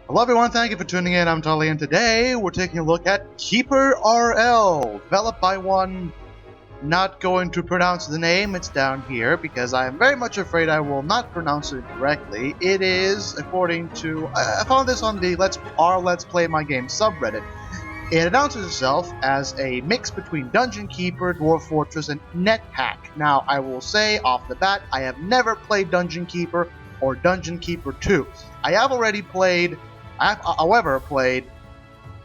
Hello everyone, thank you for tuning in. I'm Tully, and today we're taking a look at KeeperRL, developed by one, not going to pronounce the name, it's down here, because I am very much afraid I will not pronounce it correctly. It is, according to, I found this on the Let's Play My Game subreddit. It announces itself as a mix between Dungeon Keeper, Dwarf Fortress, and NetHack. Now, I will say off the bat, I have never played Dungeon Keeper or Dungeon Keeper 2. I have however, played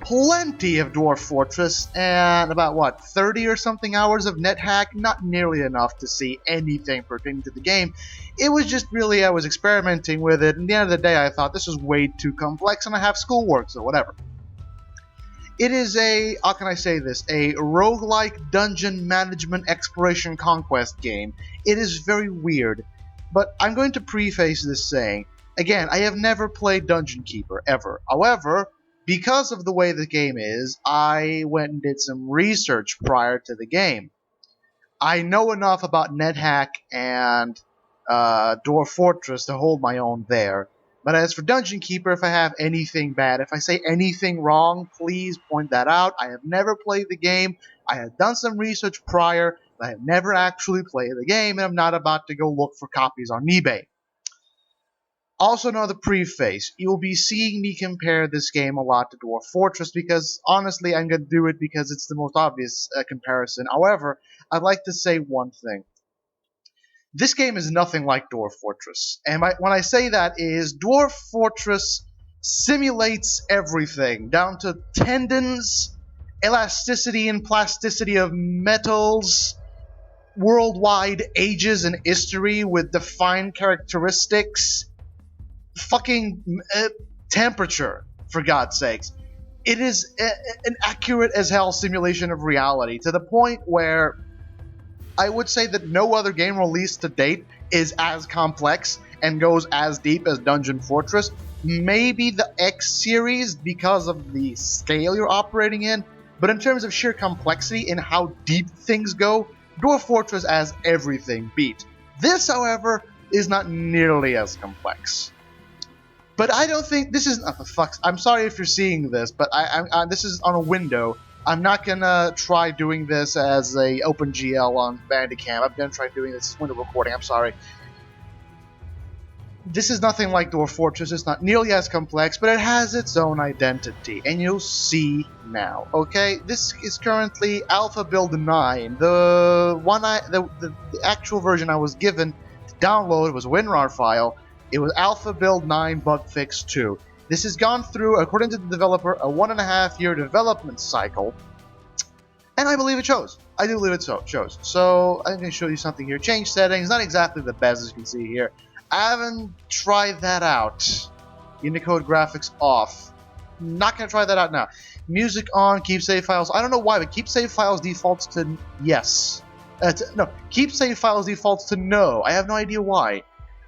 plenty of Dwarf Fortress and about, 30 or something hours of NetHack, not nearly enough to see anything pertaining to the game. It was just really, I was experimenting with it, and at the end of the day, I thought this was way too complex, and I have schoolwork, so whatever. It is a, how can I say this, a roguelike dungeon management exploration conquest game. It is very weird, but I'm going to preface this saying, again, I have never played Dungeon Keeper, ever. However, because of the way the game is, I went and did some research prior to the game. I know enough about NetHack and Dwarf Fortress to hold my own there. But as for Dungeon Keeper, if I have anything bad, if I say anything wrong, please point that out. I have never played the game. I have done some research prior, but I have never actually played the game, and I'm not about to go look for copies on eBay. Also, another preface, you'll be seeing me compare this game a lot to Dwarf Fortress because, honestly, I'm going to do it because it's the most obvious comparison. However, I'd like to say one thing. This game is nothing like Dwarf Fortress. And when I say that is, Dwarf Fortress simulates everything, down to tendons, elasticity and plasticity of metals, worldwide ages and history with defined characteristics, fucking temperature, for God's sakes. It is an accurate as hell simulation of reality, to the point where I would say that no other game released to date is as complex and goes as deep as Dungeon Fortress. Maybe the X series because of the scale you're operating in, but in terms of sheer complexity and how deep things go, Dwarf Fortress has everything beat. This, however, is not nearly as complex. But I don't think this is. I'm sorry if you're seeing this, but this is on a window. I'm not gonna try doing this as a OpenGL on Bandicam. I'm gonna try doing this window recording. I'm sorry. This is nothing like Dwarf Fortress. It's not nearly as complex, but it has its own identity, and you'll see now. Okay, this is currently Alpha Build 9. The actual version I was given to download was a WinRAR file. It was Alpha Build 9 Bug Fix 2. This has gone through, according to the developer, a 1.5-year development cycle, and I believe it shows. I do believe it shows. So I'm going to show you something here. Change settings, not exactly the best as you can see here. I haven't tried that out. Unicode graphics off. Not going to try that out now. Music on, keep save files. I don't know why, but keep save files defaults to yes. No, keep save files defaults to no. I have no idea why.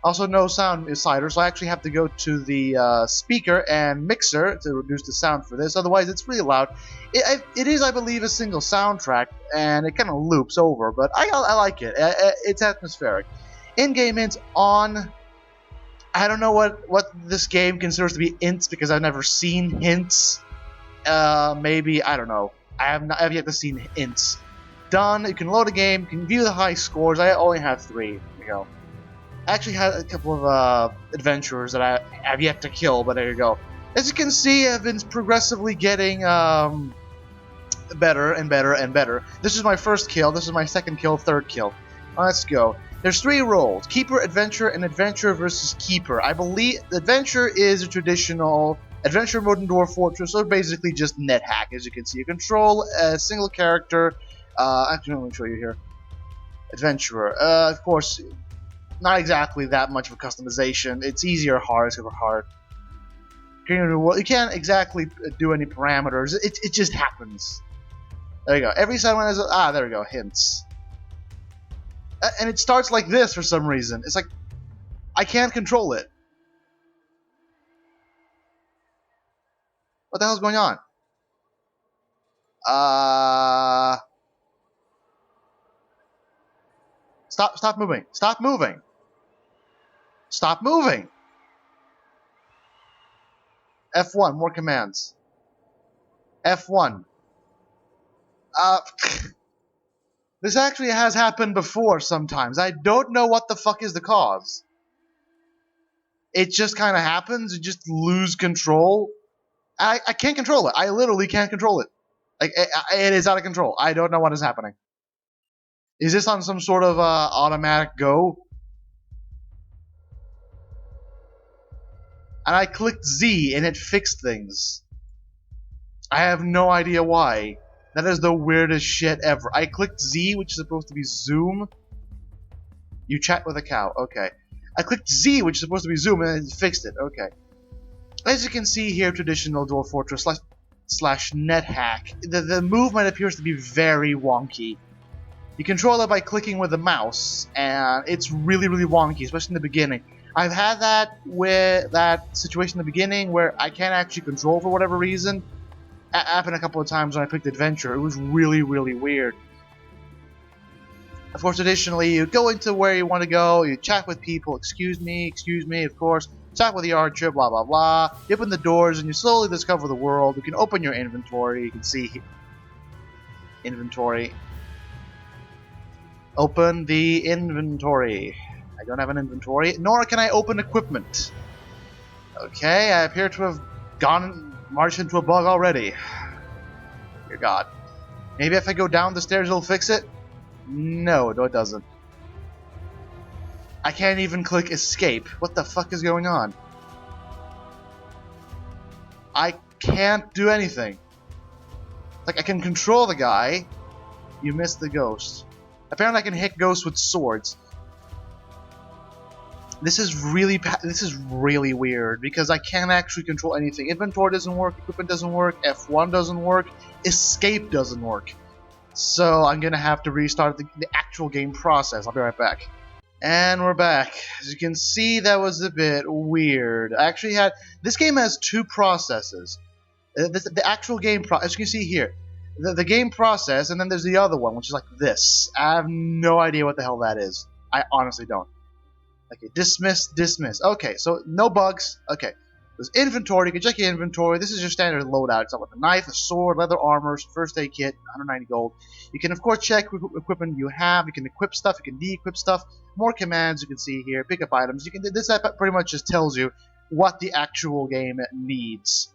Also, no sound slider, so I actually have to go to the speaker and mixer to reduce the sound for this. Otherwise, it's really loud. It is, I believe, a single soundtrack, and it kind of loops over, but I like it. It's atmospheric. In-game hints on. I don't know what this game considers to be hints because I've never seen hints. Maybe, I don't know. I have yet to see hints. Done. You can load a game. You can view the high scores. I only have 3. There you go. I actually had a couple of adventurers that I have yet to kill, but there you go. As you can see, I've been progressively getting better and better and better. This is my first kill, this is my second kill, third kill. Let's go. There's 3 roles, Keeper, Adventure, and Adventure versus Keeper. I believe Adventure is a traditional adventure mode in Dwarf Fortress, so basically just NetHack, as you can see. You control a single character. Actually, let me show you here. Adventurer. Of course, not exactly that much of a customization. It's easier hard, it's super hard. You can't exactly do any parameters. It just happens. There you go. Every side one has there we go. Hints. And it starts like this for some reason. It's like I can't control it. What the hell's going on? Stop moving. Stop moving. Stop moving. F1, more commands. F1. Uh, this actually has happened before sometimes. I don't know what the fuck is the cause. It just kind of happens. You just lose control. I can't control it. I literally can't control it. Like, it is out of control. I don't know what is happening. Is this on some sort of automatic go? And I clicked Z and it fixed things. I have no idea why. That is the weirdest shit ever. I clicked Z, which is supposed to be zoom. You chat with a cow. Okay. I clicked Z, which is supposed to be zoom, and it fixed it. Okay. As you can see here, traditional Dwarf Fortress slash NetHack. The movement appears to be very wonky. You control it by clicking with the mouse, and it's really, really wonky, especially in the beginning. I've had that with that situation in the beginning where I can't actually control for whatever reason. It happened a couple of times when I picked Adventure. It was really, really weird. Of course, additionally, you go into where you want to go, you chat with people, excuse me, of course, chat with the archer, blah, blah, blah. You open the doors and you slowly discover the world. You can open your inventory. You can see inventory. Open the inventory. I don't have an inventory, nor can I open equipment. Okay, I appear to have marched into a bug already. Dear God. Maybe if I go down the stairs it'll fix it? No, it doesn't. I can't even click escape. What the fuck is going on? I can't do anything. Like, I can control the guy. You missed the ghost. Apparently I can hit ghosts with swords. This is really weird because I can't actually control anything. Inventory doesn't work, equipment doesn't work, F1 doesn't work, escape doesn't work. So I'm gonna have to restart the actual game process. I'll be right back. And we're back. As you can see, that was a bit weird. I actually had this game has two processes. The actual game as you can see here, the game process, and then there's the other one, which is like this. I have no idea what the hell that is. I honestly don't. Okay, dismiss. Okay, so no bugs. Okay, there's inventory. You can check your inventory. This is your standard loadout. It's with a knife, a sword, leather armor, first aid kit, 190 gold. You can, of course, check equipment you have. You can equip stuff. You can de-equip stuff. More commands you can see here. Pick up items. You can. This app pretty much just tells you what the actual game needs.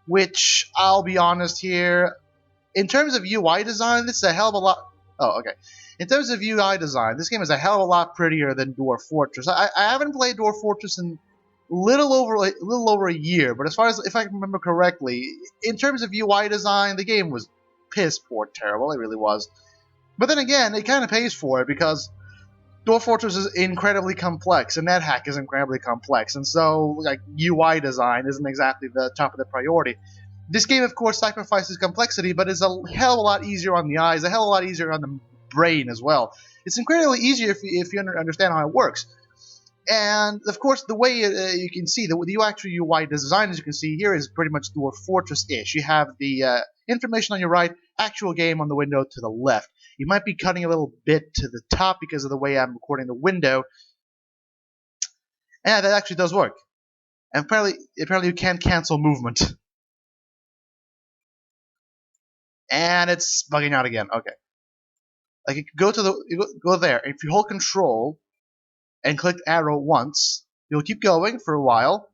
Which, I'll be honest here, in terms of UI design, this is a hell of a lot. Oh, okay. In terms of UI design, this game is a hell of a lot prettier than Dwarf Fortress. I haven't played Dwarf Fortress in little over a year, but as far as if I remember correctly, in terms of UI design, the game was piss poor terrible. It really was. But then again, it kind of pays for it because Dwarf Fortress is incredibly complex, and NetHack is incredibly complex, and so like UI design isn't exactly the top of the priority. This game, of course, sacrifices complexity, but is a hell of a lot easier on the eyes, a hell of a lot easier on the brain as well. It's incredibly easier if you understand how it works. And, of course, the way you can see, the actual UI design, as you can see here, is pretty much Dwarf Fortress-ish. You have the information on your right, actual game on the window to the left. You might be cutting a little bit to the top because of the way I'm recording the window. And that actually does work. And apparently you can't cancel movement. And it's bugging out again. Okay. Like, you go there. If you hold Control and click arrow once, you'll keep going for a while.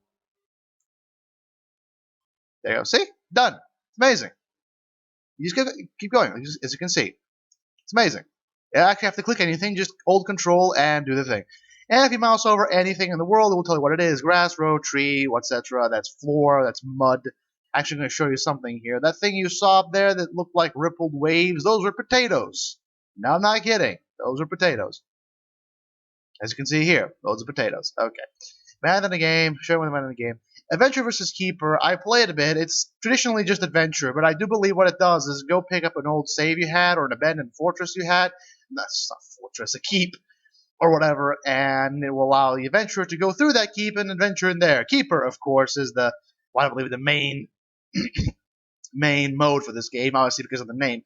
There you go. See? Done. It's amazing. You just keep going, as you can see. It's amazing. You don't actually have to click anything. Just hold Control and do the thing. And if you mouse over anything in the world, it will tell you what it is. Grass, road, tree, etc. That's floor. That's mud. Actually, I'm going to show you something here. That thing you saw up there that looked like rippled waves, those were potatoes. No, I'm not kidding. Those are potatoes. As you can see here, those are potatoes. Okay. Man in the game. Show me the man in the game. Adventure versus Keeper. I play it a bit. It's traditionally just Adventure, but I do believe what it does is go pick up an old save you had or an abandoned fortress you had. That's not a fortress, a keep or whatever, and it will allow the adventurer to go through that keep and adventure in there. Keeper, of course, is the, well, I believe the main mode for this game, obviously because of the name.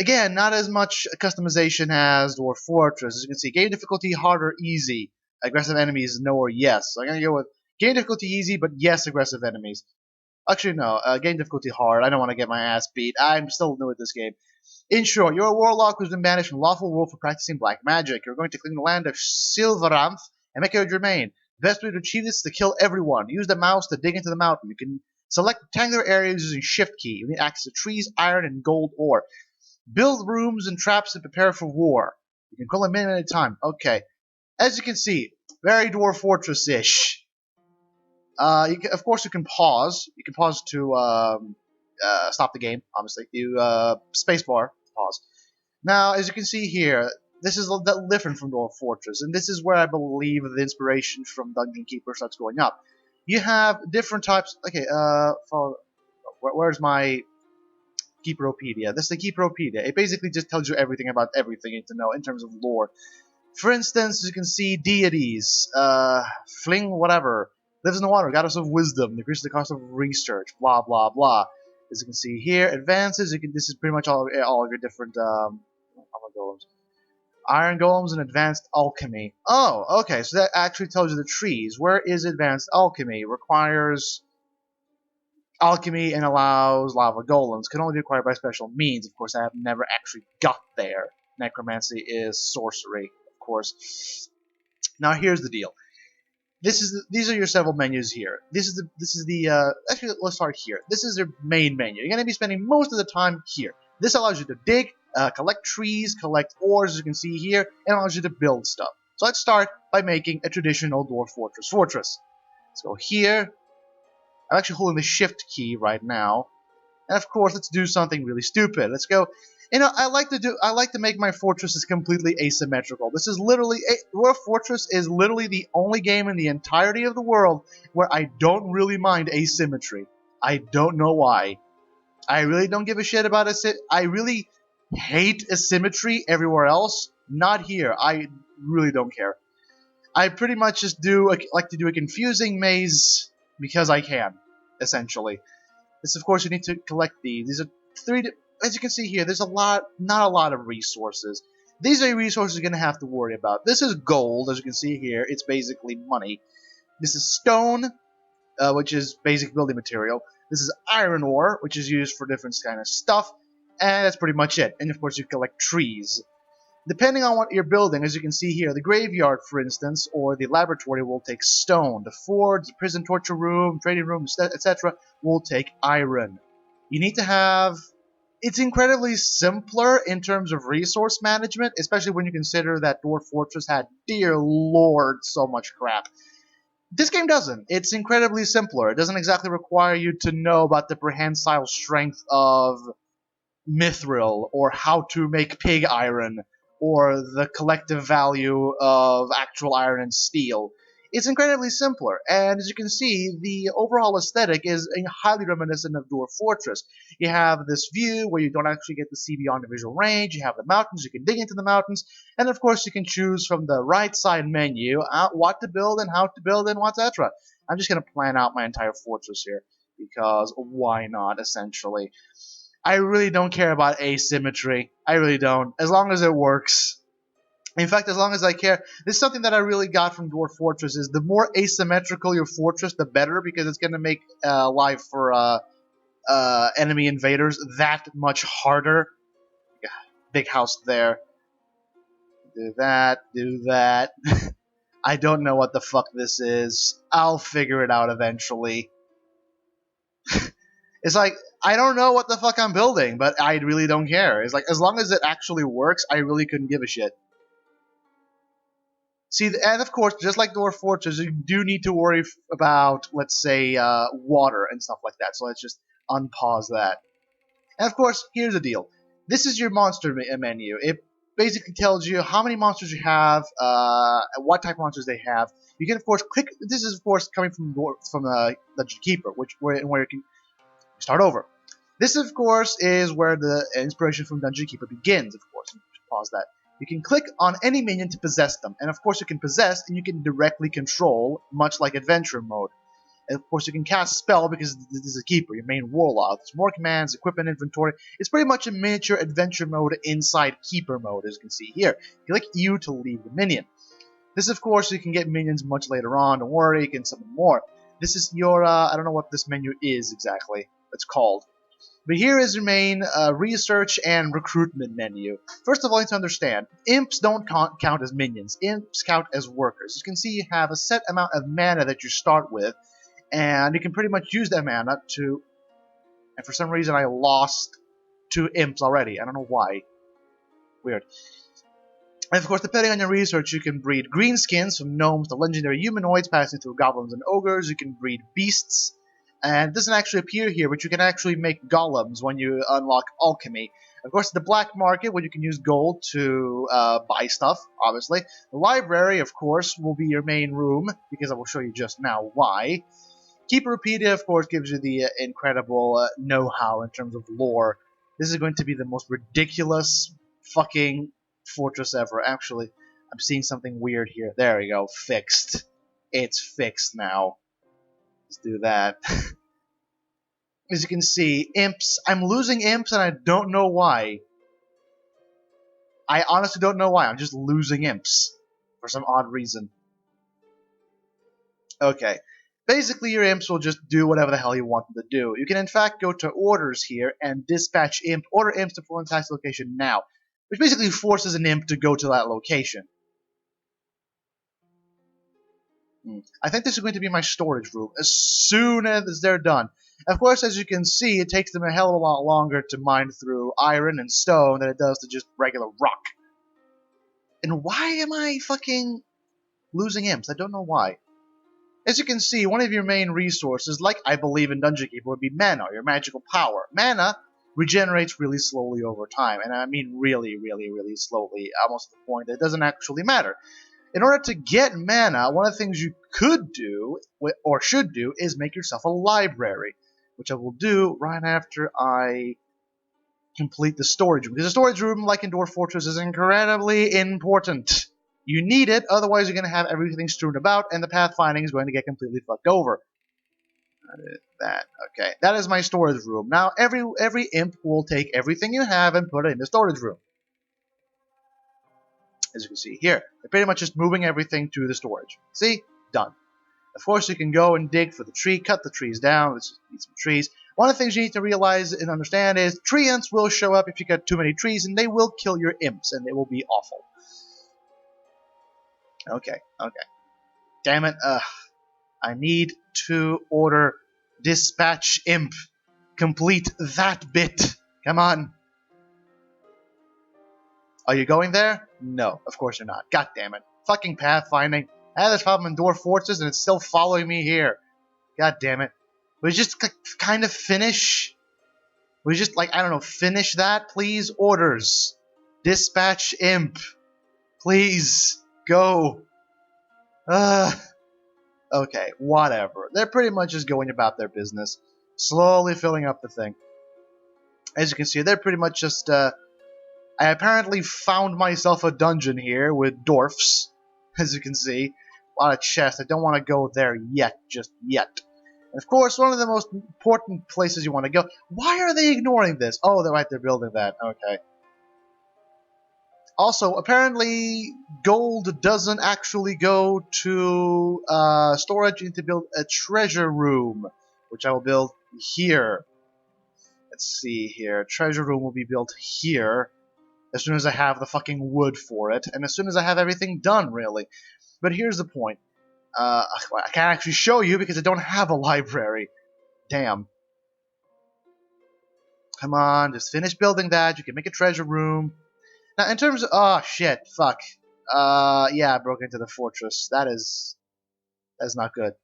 Again, not as much customization as Dwarf Fortress. As you can see, game difficulty, harder, easy. Aggressive enemies, no or yes. So I'm going to go with game difficulty, easy, but yes, aggressive enemies. Actually, no. Game difficulty hard. I don't want to get my ass beat. I'm still new at this game. In short, you're a warlock who's been banished from lawful world for practicing black magic. You're going to claim the land of Silvaranth and make it your domain. The best way to achieve this is to kill everyone. Use the mouse to dig into the mountain. You can select rectangular areas using Shift key. You need access to trees, iron, and gold ore. Build rooms and traps to prepare for war. You can call a minute at a time. Okay. As you can see, very Dwarf Fortress-ish. Of course, you can pause. You can pause to stop the game, obviously. You spacebar, pause. Now, as you can see here, this is a little different from Dwarf Fortress, and this is where I believe the inspiration from Dungeon Keeper starts going up. You have different types. Okay, where's my Keeperopedia? This is the Keeperopedia. It basically just tells you everything about everything you need to know in terms of lore. For instance, you can see deities, fling whatever, lives in the water, goddess of wisdom, decreases the cost of research, blah blah blah. As you can see here, advances. This is pretty much all of your different golems. Iron golems and advanced alchemy. Oh, okay, so that actually tells you the trees. Where is advanced alchemy? Requires alchemy and allows lava golems. Can only be acquired by special means. Of course, I have never actually got there. Necromancy is sorcery, of course. Now here's the deal. These are your several menus here. Actually, let's start here. This is your main menu. You're going to be spending most of the time here. This allows you to dig, collect trees, collect ores, as you can see here, and allows you to build stuff. So let's start by making a traditional Dwarf Fortress. Let's go here. I'm actually holding the Shift key right now. And of course, let's do something really stupid. Let's go. I like to make my fortresses completely asymmetrical. This is literally Dwarf Fortress is literally the only game in the entirety of the world where I don't really mind asymmetry. I don't know why. I really don't give a shit about I really hate asymmetry everywhere else. Not here. I really don't care. I pretty much just like to do a confusing maze because I can, essentially. This, of course, you need to collect these. These are as you can see here, there's not a lot of resources. These are resources you're going to have to worry about. This is gold, as you can see here. It's basically money. This is stone, which is basic building material. This is iron ore, which is used for different kind of stuff. And that's pretty much it. And, of course, you collect trees. Depending on what you're building, as you can see here, the graveyard, for instance, or the laboratory will take stone. The forge, the prison torture room, trading room, etc. will take iron. You need to have... It's incredibly simpler in terms of resource management, especially when you consider that Dwarf Fortress had, dear lord, so much crap. This game doesn't. It's incredibly simpler. It doesn't exactly require you to know about the prehensile strength of mithril, or how to make pig iron, or the collective value of actual iron and steel. It's incredibly simpler, and as you can see, the overall aesthetic is highly reminiscent of Dwarf Fortress. You have this view where you don't actually get to see beyond the visual range, you have the mountains, you can dig into the mountains, and of course you can choose from the right side menu what to build and how to build and etc. I'm just going to plan out my entire fortress here, because why not, essentially. I really don't care about asymmetry. I really don't. As long as it works. In fact, as long as I care, this is something that I really got from Dwarf Fortress, is the more asymmetrical your fortress, the better, because it's going to make life for enemy invaders that much harder. Yeah, big house there. Do that, do that. I don't know what the fuck this is. I'll figure it out eventually. It's like, I don't know what the fuck I'm building, but I really don't care. It's like, as long as it actually works, I really couldn't give a shit. See, and of course, just like Dwarf Fortress, you do need to worry about, let's say, water and stuff like that. So let's just unpause that. And of course, here's the deal. This is your monster menu. It basically tells you how many monsters you have, what type of monsters they have. You can, of course, click. This is, of course, coming from Dungeon Keeper, where you can start over. This, of course, is where the inspiration from Dungeon Keeper begins, of course. Pause that. You can click on any minion to possess them, and of course you can possess and you can directly control, much like adventure mode. And of course you can cast spell because this is a keeper, your main warlock. There's more commands, equipment, inventory. It's pretty much a miniature adventure mode inside keeper mode, as you can see here. You click U to leave the minion. This, of course, you can get minions much later on. Don't worry, you can summon more. This is your, I don't know what this menu is exactly. It's called. But here is your main research and recruitment menu. First of all, you need to understand, imps don't count as minions. Imps count as workers. You can see you have a set amount of mana that you start with, and you can pretty much use that mana to... And for some reason I lost 2 imps already. I don't know why. Weird. And of course, depending on your research, you can breed greenskins from gnomes to legendary humanoids, passing through goblins and ogres. You can breed beasts. And it doesn't actually appear here, but you can actually make golems when you unlock alchemy. Of course, the black market, where you can use gold to buy stuff, obviously. The library, of course, will be your main room, because I will show you just now why. KeeperRL, of course, gives you the incredible know-how in terms of lore. This is going to be the most ridiculous fucking fortress ever. Actually, I'm seeing something weird here. There we go. Fixed. It's fixed now. Let's do that. As you can see, imps. I'm losing imps and I don't know why. I honestly don't know why. I'm just losing imps. For some odd reason. Okay. Basically, your imps will just do whatever the hell you want them to do. You can in fact go to orders here and dispatch imp. Order imps to Florentine's location now. Which basically forces an imp to go to that location. I think this is going to be my storage room as soon as they're done. Of course, as you can see, it takes them a hell of a lot longer to mine through iron and stone than it does to just regular rock. And why am I fucking losing imps? I don't know why. As you can see, one of your main resources, like I believe in Dungeon Keeper, would be mana, your magical power. Mana regenerates really slowly over time, and I mean really, really, really slowly, almost to the point that it doesn't actually matter. In order to get mana, one of the things you could do, or should do, is make yourself a library, which I will do right after I complete the storage room. Because the storage room, like in Dwarf Fortress, is incredibly important. You need it, otherwise you're going to have everything strewn about, and the pathfinding is going to get completely fucked over. That, okay. That is my storage room. Now, every imp will take everything you have and put it in the storage room. As you can see here, they're pretty much just moving everything to the storage. See? Done. Of course, you can go and dig for the tree, cut the trees down. Let's just need some trees. One of the things you need to realize and understand is tree ants will show up if you cut too many trees, and they will kill your imps, and it will be awful. Okay. Damn it. I need to order dispatch imp. Complete that bit. Come on. Are you going there? No, of course you're not. God damn it. Fucking pathfinding. I had this problem in Dwarf Fortress and it's still following me here. God damn it. We just kind of finish? We just, I don't know, finish that, please? Orders. Dispatch imp. Please. Go. Okay, whatever. They're pretty much just going about their business. Slowly filling up the thing. As you can see, they're pretty much just, I apparently found myself a dungeon here with dwarfs. As you can see. A lot of chests. I don't want to go there yet, just yet. And of course, one of the most important places you want to go. Why are they ignoring this? Oh, they're right, they're building that. Okay. Also, apparently, gold doesn't actually go to storage. You need to build a treasure room, which I will build here. Let's see here. Treasure room will be built here as soon as I have the fucking wood for it, and as soon as I have everything done, really. But here's the point. I can't actually show you because I don't have a library. Damn. Come on, just finish building that. You can make a treasure room. Now, in terms of... Oh, shit. Fuck. Yeah, I broke into the fortress. That's not good.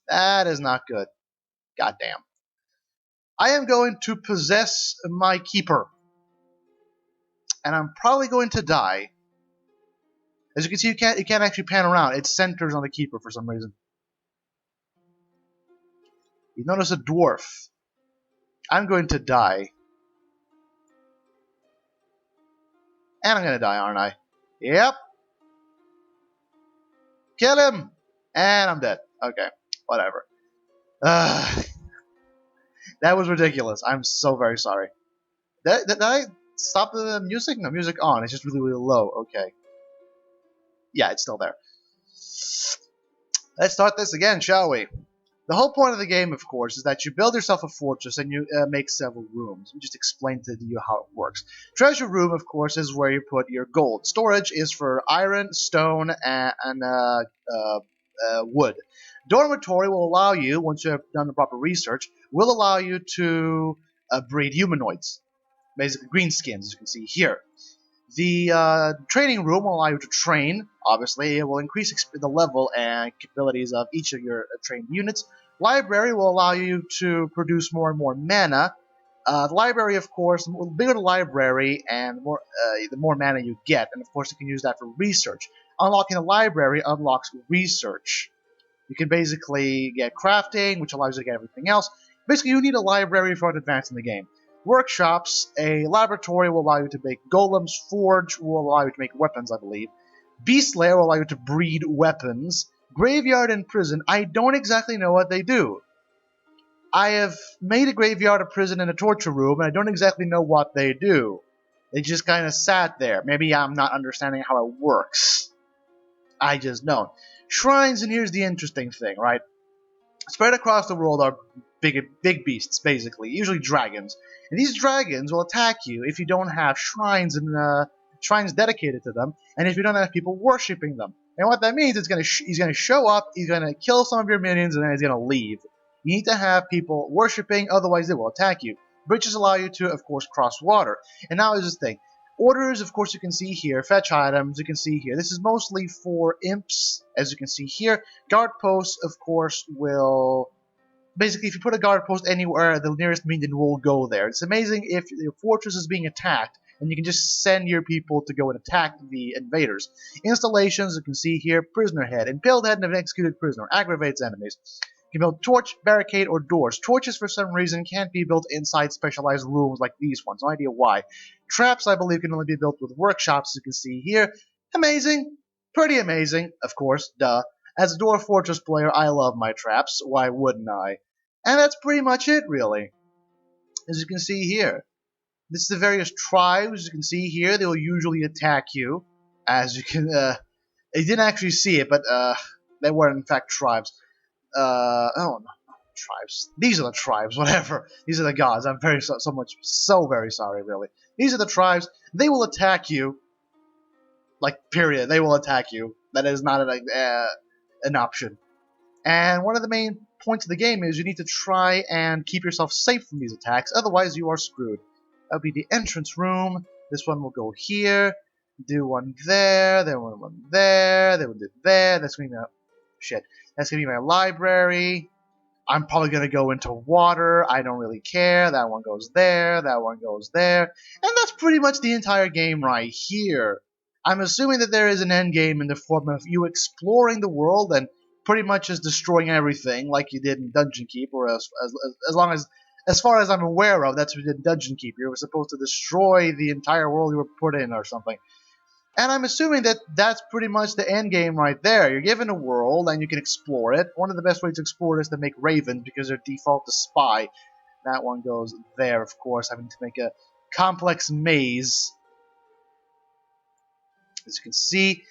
That is not good. Goddamn. I am going to possess my keeper. And I'm probably going to die. As you can see, you can't actually pan around. It centers on the keeper for some reason. You notice a dwarf. I'm going to die. And I'm going to die, aren't I? Yep. Kill him! And I'm dead. Okay. Whatever. That was ridiculous. I'm so very sorry. Did I stop the music? No, music on. It's just really, really low. Okay. Yeah, it's still there. Let's start this again, shall we? The whole point of the game, of course, is that you build yourself a fortress and you make several rooms. We just explained to you how it works. Treasure room, of course, is where you put your gold. Storage is for iron, stone, and wood. Dormitory will allow you, once you have done the proper research, will allow you to breed humanoids. Basically, greenskins, as you can see here. The training room will allow you to train. Obviously, it will increase the level and capabilities of each of your trained units. Library will allow you to produce more and more mana. The library, of course, the bigger the library and the more mana you get. And of course, you can use that for research. Unlocking the library unlocks research. You can basically get crafting, which allows you to get everything else. Basically, you need a library for to advance in the game. Workshops, a laboratory will allow you to make golems. Forge will allow you to make weapons, I believe. Beast Lair will allow you to breed weapons. Graveyard and prison, I don't exactly know what they do. I have made a graveyard, a prison, and a torture room, and I don't exactly know what they do. They just kind of sat there. Maybe I'm not understanding how it works. I just don't. Shrines, and here's the interesting thing, right? Spread across the world are big beasts, basically, usually dragons. And these dragons will attack you if you don't have shrines and shrines dedicated to them, and if you don't have people worshipping them. And what that means is he's gonna show up, he's gonna kill some of your minions, and then he's gonna leave. You need to have people worshipping, otherwise they will attack you. Bridges allow you to, of course, cross water. And now is this thing. Orders, of course, you can see here. Fetch items, you can see here. This is mostly for imps, as you can see here. Guard posts, of course, will... Basically, if you put a guard post anywhere, the nearest minion will go there. It's amazing if your fortress is being attacked, and you can just send your people to go and attack the invaders. Installations, you can see here. Prisoner head. Impaled head of an executed prisoner. Aggravates enemies. You can build torch, barricade, or doors. Torches, for some reason, can't be built inside specialized rooms like these ones. No idea why. Traps, I believe, can only be built with workshops, as you can see here. Amazing. Pretty amazing, of course, duh. As a Dwarf Fortress player, I love my traps. Why wouldn't I? And that's pretty much it, really. As you can see here. This is the various tribes. You can see here, they will usually attack you. As you can, you didn't actually see it, but, they were in fact tribes. Oh no, tribes. These are the tribes, whatever. These are the gods. I'm so very sorry, really. These are the tribes. They will attack you. Like, period. They will attack you. That is not an option. And one of the main points of the game is you need to try and keep yourself safe from these attacks, otherwise you are screwed. That would be the entrance room. This one will go here. Do one there. Then one there. Then we'll do there. That's going to be shit. That's going to be my library. I'm probably going to go into water. I don't really care. That one goes there. That one goes there. And that's pretty much the entire game right here. I'm assuming that there is an end game in the form of you exploring the world and pretty much just destroying everything like you did in Dungeon Keeper. As far as I'm aware of, that's what you did in Dungeon Keeper. You were supposed to destroy the entire world you were put in or something. And I'm assuming that that's pretty much the end game right there. You're given a world, and you can explore it. One of the best ways to explore it is to make ravens, because they're default to spy. That one goes there, of course, having to make a complex maze, as you can see.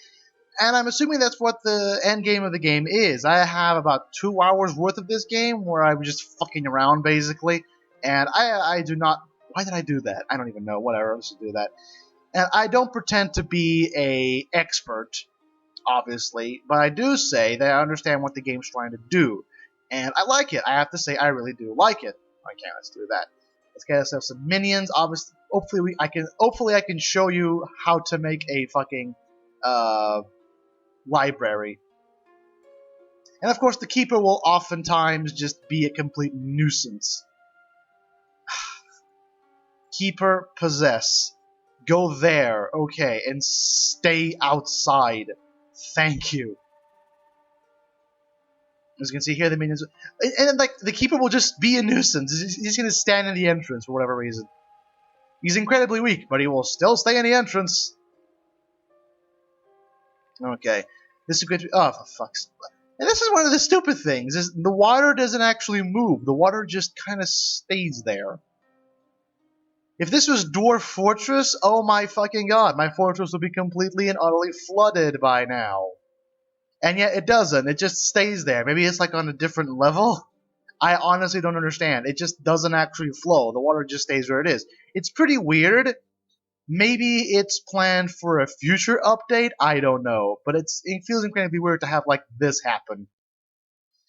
And I'm assuming that's what the end game of the game is. I have about 2 hours worth of this game, where I was just fucking around, basically. And I do not... Why did I do that? I don't even know. Whatever, let's just do that. And I don't pretend to be an expert, obviously, but I do say that I understand what the game's trying to do. And I like it. I have to say I really do like it. Okay, let's do that. Let's get ourselves some minions. Obviously, hopefully I can show you how to make a fucking library. And of course, the keeper will oftentimes just be a complete nuisance. Keeper possess. Go there, okay, and stay outside. Thank you. As you can see here, the minions... And like, the keeper will just be a nuisance. He's going to stand in the entrance for whatever reason. He's incredibly weak, but he will still stay in the entrance. Okay. This is good... Oh, for fuck's... And this is one of the stupid things, is the water doesn't actually move. The water just kind of stays there. If this was Dwarf Fortress, oh my fucking god, my fortress would be completely and utterly flooded by now. And yet it doesn't. It just stays there. Maybe it's like on a different level. I honestly don't understand. It just doesn't actually flow. The water just stays where it is. It's pretty weird. Maybe it's planned for a future update. I don't know. But it feels incredibly weird to have like this happen.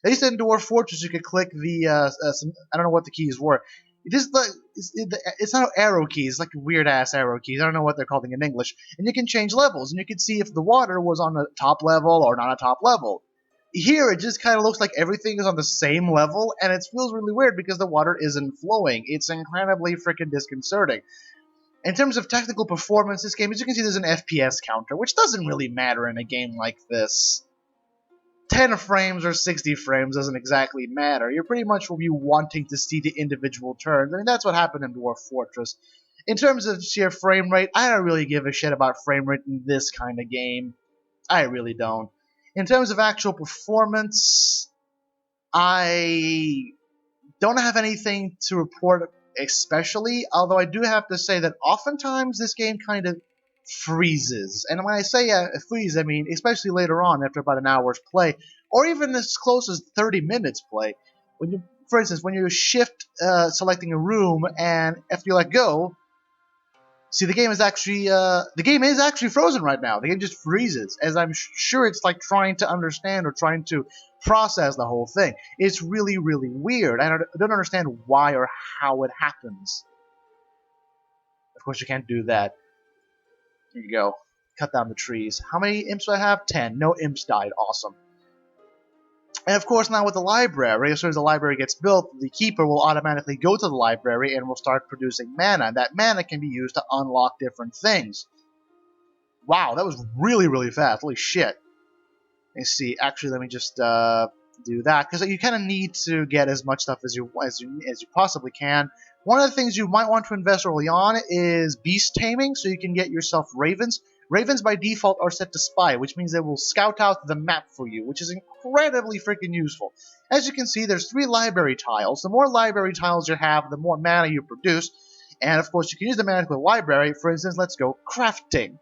At least in Dwarf Fortress, you could click the I don't know what the keys were. It's not arrow keys, it's like weird ass arrow keys. I don't know what they're called in English. And you can change levels, and you can see if the water was on a top level or not a top level. Here, it just kind of looks like everything is on the same level, and it feels really weird because the water isn't flowing. It's incredibly freaking disconcerting. In terms of technical performance, this game, as you can see, there's an FPS counter, which doesn't really matter in a game like this. 10 frames or 60 frames doesn't exactly matter. You're pretty much will be wanting to see the individual turns. I mean, that's what happened in Dwarf Fortress. In terms of sheer frame rate, I don't really give a shit about frame rate in this kind of game. I really don't. In terms of actual performance, I don't have anything to report especially, although I do have to say that oftentimes this game kind of freezes. And when I say freeze, I mean especially later on after about an hour's play, or even as close as 30 minutes play. When you, for instance, when you shift selecting a room and after you let go, see the game is actually frozen right now. The game just freezes, as I'm sure it's like trying to understand or trying to process the whole thing. It's really, really weird. I don't understand why or how it happens. Of course, you can't do that. Here you go. Cut down the trees. How many imps do I have? 10. No imps died. Awesome. And of course, now with the library, as soon as the library gets built, the keeper will automatically go to the library and will start producing mana. And that mana can be used to unlock different things. Wow, that was really, really fast. Holy shit. Let's see. Actually, let me just do that, because you kind of need to get as much stuff as you possibly can. One of the things you might want to invest early on is beast taming, so you can get yourself ravens. Ravens by default are set to spy, which means they will scout out the map for you, which is incredibly freaking useful. As you can see, there's 3 library tiles. The more library tiles you have, the more mana you produce. And of course, you can use the mana to the library. For instance, let's go crafting.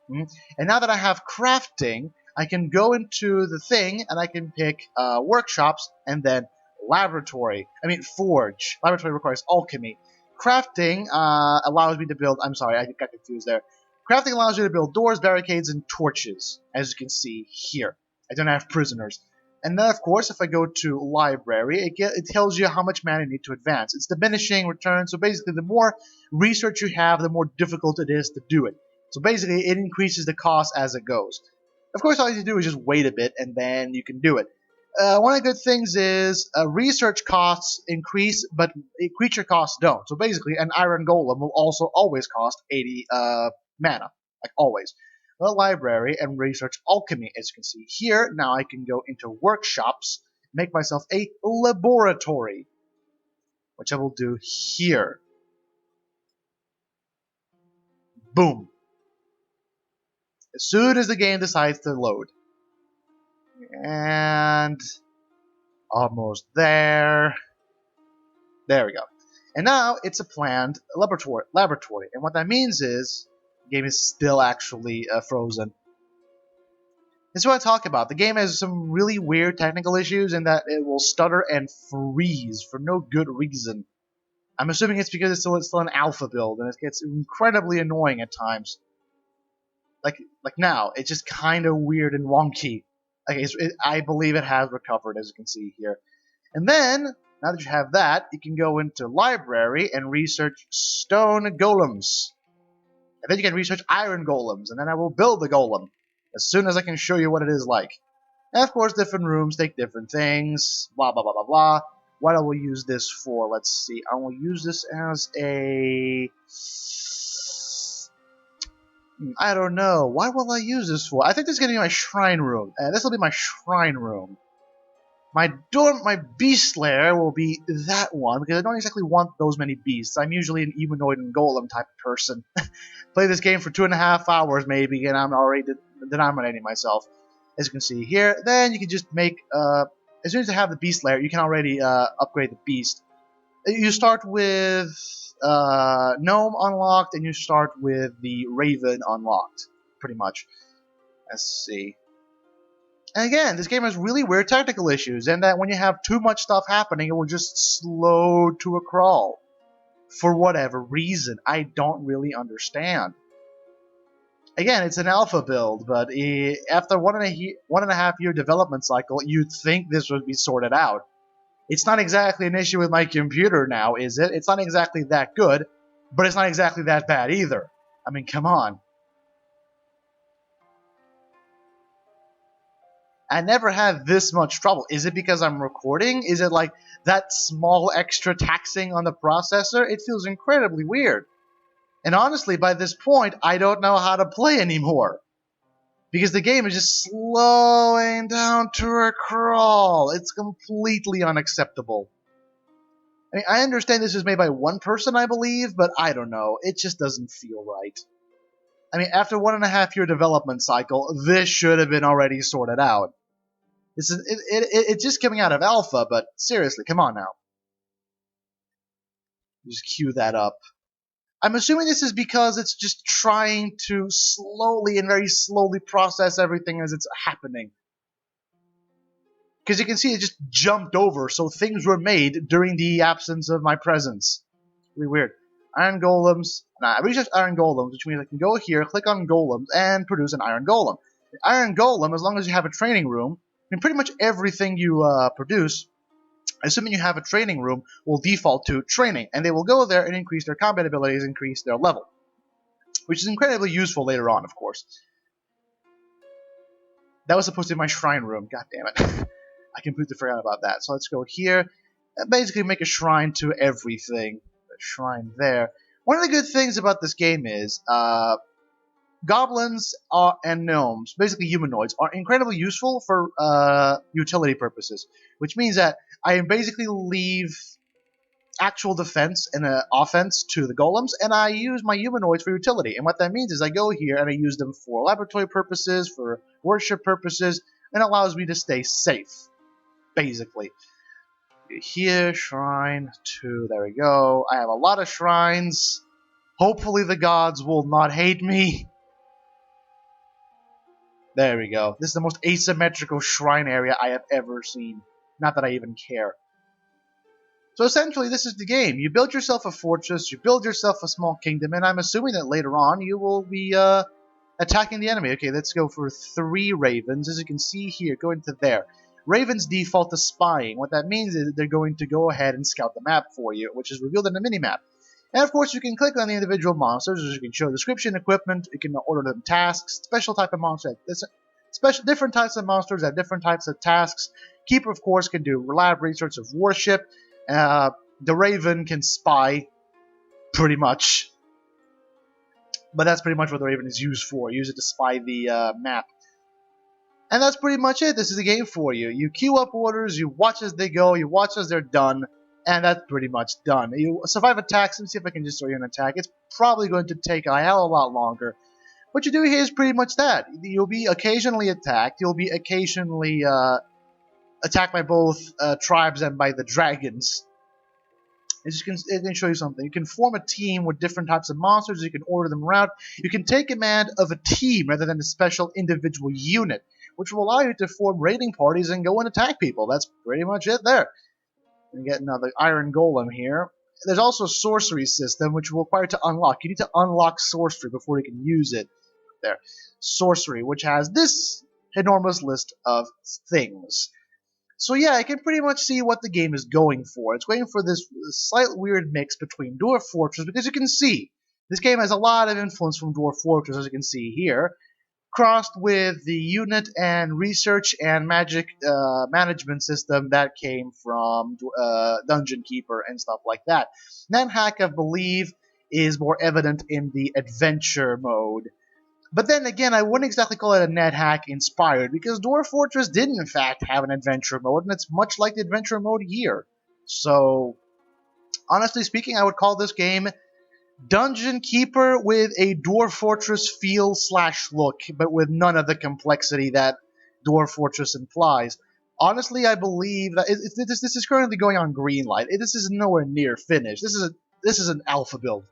And now that I have crafting, I can go into the thing and I can pick workshops and then forge. Laboratory requires alchemy. Crafting allows me to build. I'm sorry, I got confused there. Crafting allows you to build doors, barricades, and torches, as you can see here. I don't have prisoners. And then, of course, if I go to library, it tells you how much mana you need to advance. It's diminishing return, so basically the more research you have, the more difficult it is to do it. So basically, it increases the cost as it goes. Of course, all you have to do is just wait a bit, and then you can do it. One of the good things is research costs increase, but creature costs don't. So basically, an iron golem will also always cost 80 mana, like always. The library and research alchemy, as you can see here. Now I can go into workshops, make myself a laboratory, which I will do here. Boom. As soon as the game decides to load. And almost there. There we go. And now it's a planned laboratory. And what that means is the game is still actually frozen. This is what I talk about. The game has some really weird technical issues in that it will stutter and freeze for no good reason. I'm assuming it's because it's still an alpha build, and it gets incredibly annoying at times. Like now, it's just kind of weird and wonky. I believe it has recovered, as you can see here. And then, now that you have that, you can go into library and research stone golems. And then you can research iron golems, and then I will build the golem as soon as I can show you what it is like. And of course, different rooms take different things, blah, blah, blah, blah, blah. What I will use this for, let's see. I will use this as a... I don't know. Why will I use this for? I think this is going to be my shrine room. This will be my shrine room. My beast lair will be that one, because I don't exactly want those many beasts. I'm usually an humanoid and golem type of person. Play this game for 2.5 hours maybe, and I'm already denominating myself. As you can see here, then you can just make, as soon as you have the beast lair, you can already upgrade the beast. You start with gnome unlocked, and you start with the raven unlocked, pretty much. Let's see. And again, this game has really weird technical issues, and that when you have too much stuff happening, it will just slow to a crawl. For whatever reason, I don't really understand. Again, it's an alpha build, but after one and a half year development cycle, you'd think this would be sorted out. It's not exactly an issue with my computer now, is it? It's not exactly that good, but it's not exactly that bad either. I mean, come on. I never had this much trouble. Is it because I'm recording? Is it like that small extra taxing on the processor? It feels incredibly weird. And honestly, by this point, I don't know how to play anymore. Because the game is just slowing down to a crawl. It's completely unacceptable. I mean, I understand this was made by one person, I believe, but I don't know. It just doesn't feel right. I mean, after 1.5 year development cycle, this should have been already sorted out. It's just coming out of alpha, but seriously, come on now. Just cue that up. I'm assuming this is because it's just trying to slowly and very slowly process everything as it's happening. Because you can see it just jumped over, so things were made during the absence of my presence. Really weird. Iron golems. I researched iron golems, which means I can go here, click on golems, and produce an iron golem. The iron golem, as long as you have a training room, I mean, pretty much everything you produce, assuming you have a training room, will default to training, and they will go there and increase their combat abilities, increase their level, which is incredibly useful later on, of course. That was supposed to be my shrine room. God damn it. I completely forgot about that. So let's go here. Basically make a shrine to everything. A shrine there. One of the good things about this game is goblins and gnomes, basically humanoids, are incredibly useful for utility purposes, which means that I basically leave actual defense and offense to the golems, and I use my humanoids for utility. And what that means is I go here and I use them for laboratory purposes, for worship purposes, and it allows me to stay safe, basically. Here, shrine 2, there we go. I have a lot of shrines. Hopefully the gods will not hate me. There we go. This is the most asymmetrical shrine area I have ever seen. Not that I even care. So essentially, this is the game. You build yourself a fortress, you build yourself a small kingdom, and I'm assuming that later on you will be attacking the enemy. Okay, let's go for 3 ravens. As you can see here, go into there. Ravens default to spying. What that means is that they're going to go ahead and scout the map for you, which is revealed in the minimap. And of course, you can click on the individual monsters, as you can show description, equipment, you can order them tasks, special type of monsters, different types of monsters have different types of tasks. Keeper, of course, can do lab research of warship. The Raven can spy, pretty much. But that's pretty much what the Raven is used for. Use it to spy the map. And that's pretty much it. This is a game for you. You queue up orders, you watch as they go, you watch as they're done, and that's pretty much done. You survive attacks. Let me see if I can just show you an attack. It's probably going to take a hell of a lot longer. What you do here is pretty much that. You'll be occasionally attacked. You'll be occasionally attacked by both tribes and by the dragons. It can show you something. You can form a team with different types of monsters. You can order them around. You can take command of a team rather than a special individual unit, which will allow you to form raiding parties and go and attack people. That's pretty much it there. You get another iron golem here. There's also a sorcery system, which will require to unlock. You need to unlock sorcery before you can use it. There. Sorcery, which has this enormous list of things. So yeah, I can pretty much see what the game is going for. It's going for this slight weird mix between Dwarf Fortress, because you can see this game has a lot of influence from Dwarf Fortress, as you can see here, crossed with the unit and research and magic management system that came from Dungeon Keeper and stuff like that. NetHack, I believe, is more evident in the adventure mode. But then again, I wouldn't exactly call it a NetHack inspired, because Dwarf Fortress did in fact have an adventure mode, and it's much like the adventure mode here. So, honestly speaking, I would call this game Dungeon Keeper with a Dwarf Fortress feel / look, but with none of the complexity that Dwarf Fortress implies. Honestly, I believe that this is currently going on Greenlight. This is nowhere near finished. This is an alpha build.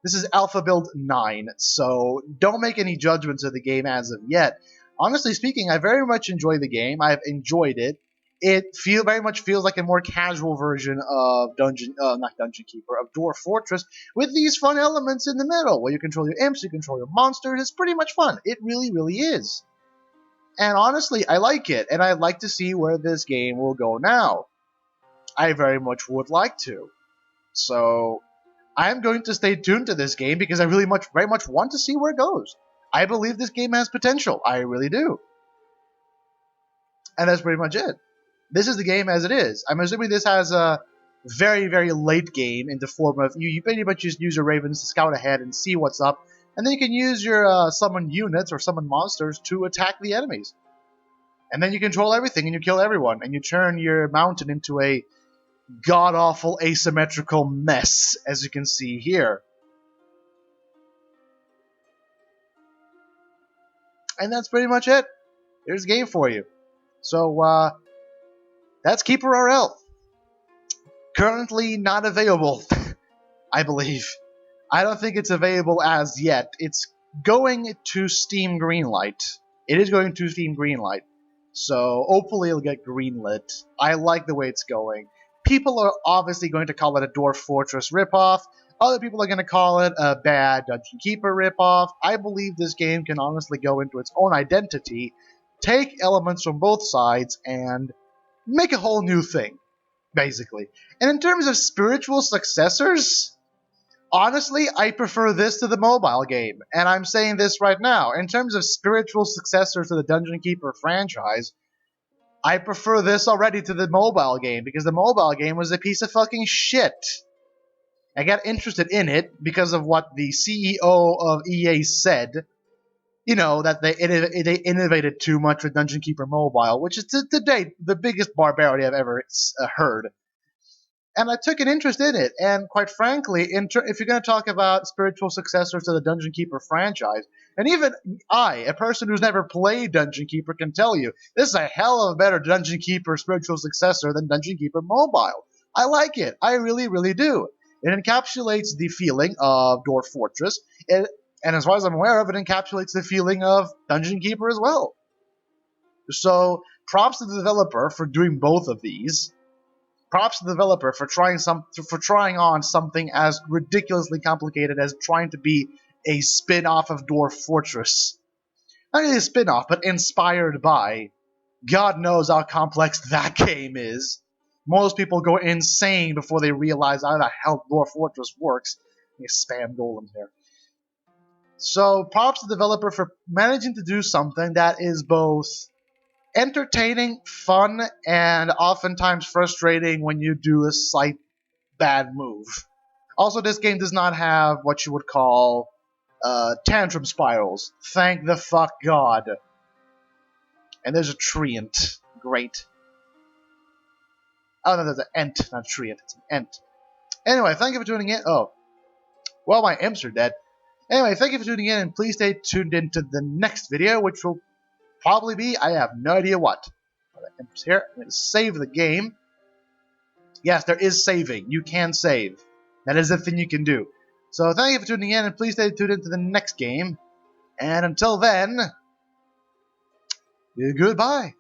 This is Alpha Build 9, so don't make any judgments of the game as of yet. honestly speaking, I very much enjoy the game. I've enjoyed it. It very much feels like a more casual version of not Dungeon Keeper, of Dwarf Fortress, with these fun elements in the middle, where you control your imps, you control your monsters. It's pretty much fun. It really, really is. And honestly, I like it, and I'd like to see where this game will go now. I very much would like to. So I'm going to stay tuned to this game because I very much want to see where it goes. I believe this game has potential. I really do. And that's pretty much it. This is the game as it is. I'm assuming this has a very, very late game in the form of you pretty much just use your ravens to scout ahead and see what's up, and then you can use your summon units or summon monsters to attack the enemies. And then you control everything and you kill everyone, and you turn your mountain into a god-awful asymmetrical mess, as you can see here. And that's pretty much it. There's a game for you. So, that's KeeperRL. Currently not available, I believe. I don't think it's available as yet. It's going to Steam Greenlight. It is going to Steam Greenlight. So hopefully it'll get greenlit. I like the way it's going. People are obviously going to call it a Dwarf Fortress ripoff. Other people are going to call it a bad Dungeon Keeper ripoff. I believe this game can honestly go into its own identity, take elements from both sides, and make a whole new thing, basically. And in terms of spiritual successors, honestly, I prefer this to the mobile game, and I'm saying this right now. In terms of spiritual successors to the Dungeon Keeper franchise, I prefer this already to the mobile game, because the mobile game was a piece of fucking shit. I got interested in it because of what the CEO of EA said. You know, that they innovated too much with Dungeon Keeper Mobile, which is to date the biggest barbarity I've ever heard. And I took an interest in it, and quite frankly, if you're going to talk about spiritual successors to the Dungeon Keeper franchise, and even I, a person who's never played Dungeon Keeper, can tell you, this is a hell of a better Dungeon Keeper spiritual successor than Dungeon Keeper Mobile. I like it. I really, really do. It encapsulates the feeling of Dwarf Fortress, and as far as I'm aware of, it encapsulates the feeling of Dungeon Keeper as well. So, props to the developer for doing both of these. Props to the developer for trying on something as ridiculously complicated as trying to be a spin-off of Dwarf Fortress. Not really a spin-off, but inspired by. God knows how complex that game is. Most people go insane before they realize how the hell Dwarf Fortress works. You spam golems there. So, props to the developer for managing to do something that is both entertaining, fun, and oftentimes frustrating when you do a slight bad move. Also, this game does not have what you would call tantrum spirals. Thank the fuck God. And there's a treant. Great. Oh, no, there's an ent, not a treant. It's an ent. Anyway, thank you for tuning in. Oh. Well, my imps are dead. Anyway, thank you for tuning in, and please stay tuned into the next video, which will probably be, I have no idea what. Imps here. I'm going to save the game. Yes, there is saving. You can save. That is a thing you can do. So thank you for tuning in, and please stay tuned into the next game. And until then, goodbye.